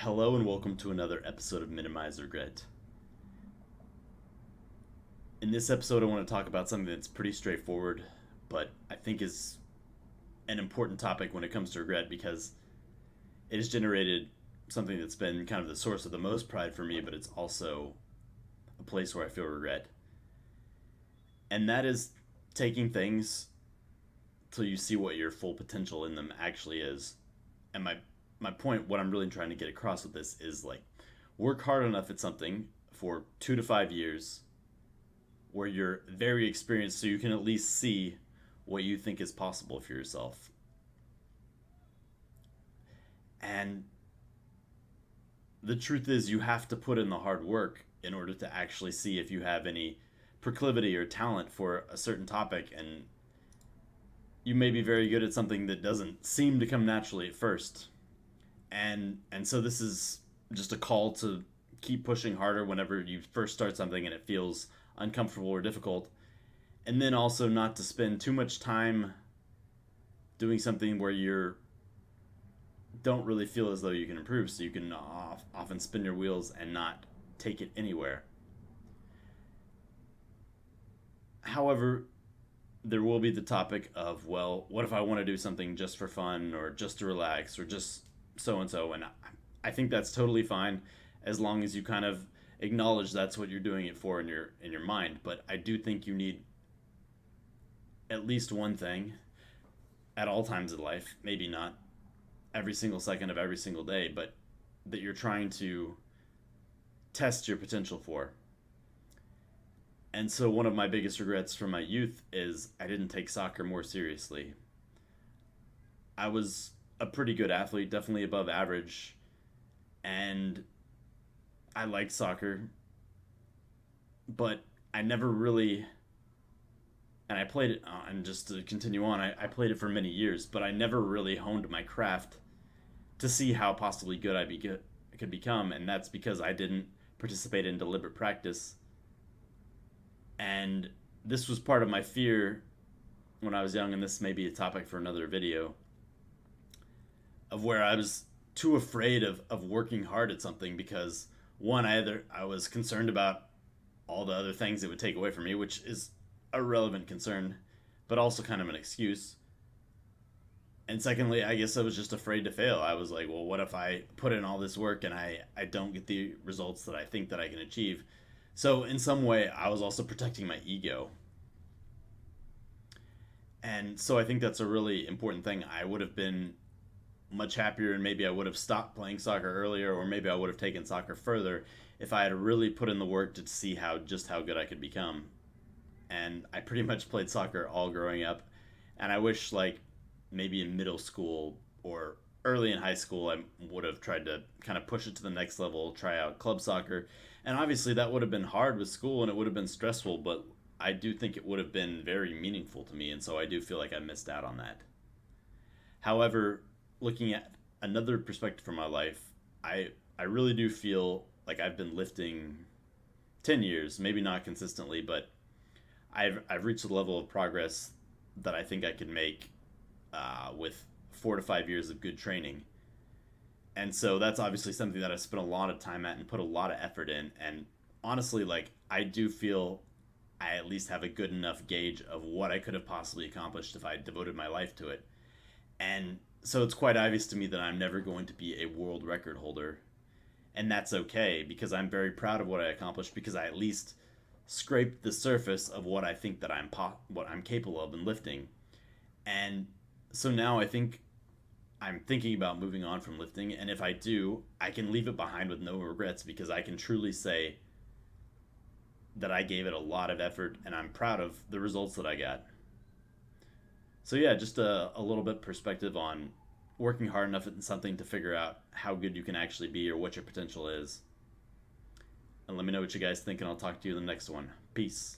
Hello and welcome to another episode of Minimize Regret. In this episode, I want to talk about something that's pretty straightforward, but I think is an important topic when it comes to regret because it has generated something that's been kind of the source of the most pride for me, but it's also a place where I feel regret. And that is taking things till you see what your full potential in them actually is. And my point, what I'm really trying to get across with this is like work hard enough at something for 2 to 5 years where you're very experienced so you can at least see what you think is possible for yourself. And the truth is, you have to put in the hard work in order to actually see if you have any proclivity or talent for a certain topic. And you may be very good at something that doesn't seem to come naturally at first. And so this is just a call to keep pushing harder whenever you first start something and it feels uncomfortable or difficult, and then also not to spend too much time doing something where you don't really feel as though you can improve, so you can often spin your wheels and not take it anywhere. However, there will be the topic of, well, what if I want to do something just for fun or just to relax or just so and so, and I think that's totally fine as long as you kind of acknowledge that's what you're doing it for in your mind. But I do think you need at least one thing at all times of life, maybe not every single second of every single day, but that you're trying to test your potential for. And so one of my biggest regrets from my youth is I didn't take soccer more seriously. I was a pretty good athlete, definitely above average, and I liked soccer, but I never really, and I played it, and just to continue on, I played it for many years, but I never really honed my craft to see how possibly good could become, and that's because I didn't participate in deliberate practice. And this was part of my fear when I was young, and this may be a topic for another video, of where I was too afraid of working hard at something because one, I was concerned about all the other things it would take away from me, which is a relevant concern, but also kind of an excuse. And secondly, I guess I was just afraid to fail. I was like, well, what if I put in all this work and I don't get the results that I think that I can achieve? So in some way, I was also protecting my ego. And so I think that's a really important thing. I would have been much happier and maybe I would have stopped playing soccer earlier, or maybe I would have taken soccer further if I had really put in the work to see how good I could become. And I pretty much played soccer all growing up, and I wish like maybe in middle school or early in high school I would have tried to kind of push it to the next level, try out club soccer. And obviously that would have been hard with school and it would have been stressful, but I do think it would have been very meaningful to me, and so I do feel like I missed out on that. However, looking at another perspective from my life, I really do feel like I've been lifting 10 years, maybe not consistently, but I've reached a level of progress that I think I could make with 4 to 5 years of good training. And so that's obviously something that I spent a lot of time at and put a lot of effort in. And honestly, like I do feel I at least have a good enough gauge of what I could have possibly accomplished if I devoted my life to it. And so it's quite obvious to me that I'm never going to be a world record holder. And that's okay because I'm very proud of what I accomplished because I at least scraped the surface of what I think that what I'm capable of in lifting. And so now I think I'm thinking about moving on from lifting, and if I do, I can leave it behind with no regrets because I can truly say that I gave it a lot of effort and I'm proud of the results that I got. So yeah, just a little bit perspective on working hard enough at something to figure out how good you can actually be or what your potential is. And let me know what you guys think, and I'll talk to you in the next one. Peace.